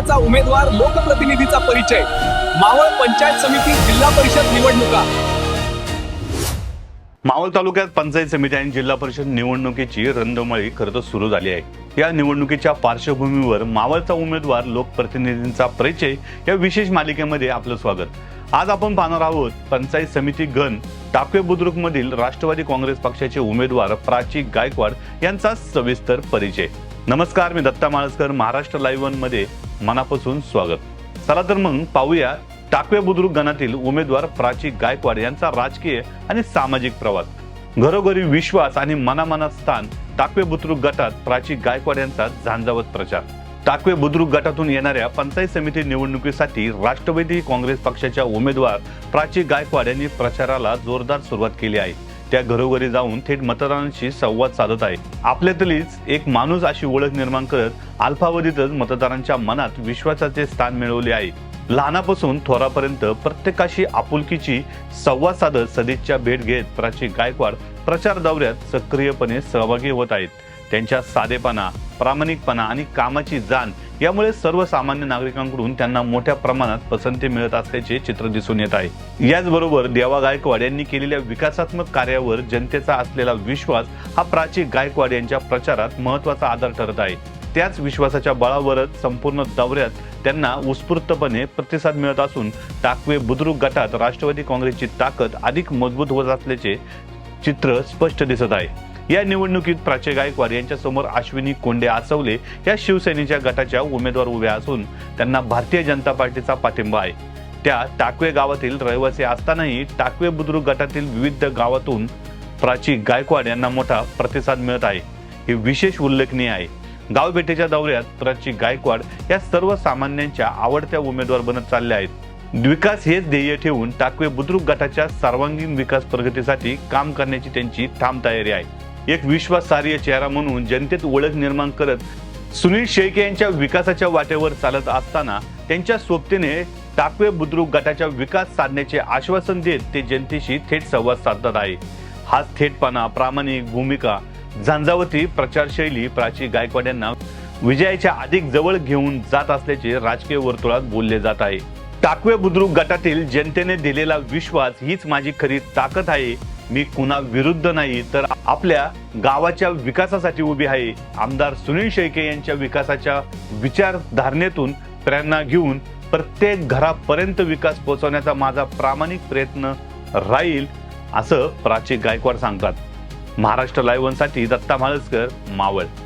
मावळचा उमेदवार लोकप्रतिनिधीचा परिचय। मावळ पंचायत समिती जिल्हा परिषद निवडणुका। मावळ तालुक्यात पंचायत समिती आणि जिल्हा परिषद निवडणुकीची रणधुमाळी खरं तर सुरू झाली आहे। या निवडणुकीच्या पार्श्वभूमीवर मावळचा उमेदवार लोकप्रतिनिधींचा परिचय या विशेष मालिकेमध्ये आपलं स्वागत। आज आपण पाहणार आहोत पंचायत समिती गण टाकवे बुद्रुक मधील राष्ट्रवादी काँग्रेस पक्षाचे उमेदवार प्राची गायकवाड यांचा सविस्तर परिचय। नमस्कार, मी दत्ता माळसकर, महाराष्ट्र लाईव्ह वन मध्ये मनापासून स्वागत। चला तर मग पाहूया टाकवे बुद्रुक गणातील उमेदवार प्राची गायकवाड यांचा राजकीय आणि सामाजिक प्रवास। घरोघरी विश्वास आणि मनामनात स्थान, टाकवे बुद्रुक गटात प्राची गायकवाड यांचा झंझावत प्रचार। टाकवे बुद्रुक गटातून येणाऱ्या पंचायत समिती निवडणुकीसाठी राष्ट्रवादी काँग्रेस पक्षाच्या उमेदवार प्राची गायकवाड यांनी प्रचाराला जोरदार सुरुवात केली आहे। त्या घरोघरी जाऊन थेट मतदारांशी संवाद साधत आहे। आपल्यातलीच एक माणूस अशी ओळख निर्माण करत अल्पावधीतच मतदारांच्या मनात विश्वासाचे स्थान मिळवले आहे। लहानापासून थोरापर्यंत प्रत्येकाशी आपुलकीची संवाद साधत सदिच्छा भेट घेत प्राची गायकवाड प्रचार दौऱ्यात सक्रियपणे सहभागी होत आहेत। त्यांच्या साधेपणा, प्रामाणिकपणा आणि कामाची जाण यामुळे सर्वसामान्य नागरिकांकडून त्यांना मोठ्या प्रमाणात पसंती मिळत असल्याचे चित्र दिसून येत आहे। याचबरोबर देवा गायकवाड यांनी केलेल्या विकासात्मक कार्यावर जनतेचा असलेला विश्वास हा प्राची गायकवाड यांच्या प्रचारात महत्त्वाचा आधार ठरत आहे। त्याच विश्वासाच्या बळावरच संपूर्ण दौऱ्यात त्यांना उत्स्फूर्तपणे प्रतिसाद मिळत असून टाकवे बुद्रुक गटात राष्ट्रवादी काँग्रेसची ताकद अधिक मजबूत होत असल्याचे चित्र स्पष्ट दिसत आहे। या निवडणुकीत प्राची गायकवाड यांच्या समोर अश्विनी कोंडे आसवले या शिवसेनेच्या गटाच्या उमेदवार उभ्या असून त्यांना भारतीय जनता पार्टीचा पाठिंबा आहे। त्या टाकवे गावातील रहिवासी असतानाही टाकवे बुद्रुक गटातील विविध गावातून प्राची गायकवाड यांना मोठा प्रतिसाद मिळत आहे, हे विशेष उल्लेखनीय आहे। गावभेटीच्या दौऱ्यात प्राची गायकवाड या सर्वसामान्यांच्या आवडत्या उमेदवार बनत चालल्या आहेत। विकास हेच ध्येय ठेवून टाकवे बुद्रुक गटाच्या सर्वांगीण विकास प्रगतीसाठी काम करण्याची त्यांची ठाम तयारी आहे। एक विश्वासार्ह चेहरा म्हणून जनतेत ओळख निर्माण करत सुनील शेळके यांच्या विकासाच्या वाटेवर चालत असताना त्यांच्या सोबतीने टाकवे बुद्रुक गटाच्या विकास साधण्याचे आश्वासन देत ते जनतेशी थेट संवाद साधत आहे। हाच थेटपणा, प्रामाणिक भूमिका, झंझावती प्रचारशैली प्राची गायकवाड यांना विजयाच्या अधिक जवळ घेऊन जात असल्याचे राजकीय वर्तुळात बोलले जात आहे। टाकवे बुद्रुक गटातील जनतेने दिलेला विश्वास हीच माझी खरी ताकद आहे। मी कुणा विरुद्ध नाही तर आपल्या गावाच्या विकासासाठी उभी आहे। आमदार सुनील शेळके यांच्या विकासाच्या विचारधारणेतून प्रेरणा घेऊन प्रत्येक घरापर्यंत विकास पोहोचवण्याचा माझा प्रामाणिक प्रयत्न राहील, असं प्राची गायकवाड सांगतात। महाराष्ट्र लाईव्ह वन साठी दत्ता माळसकर, मावळ।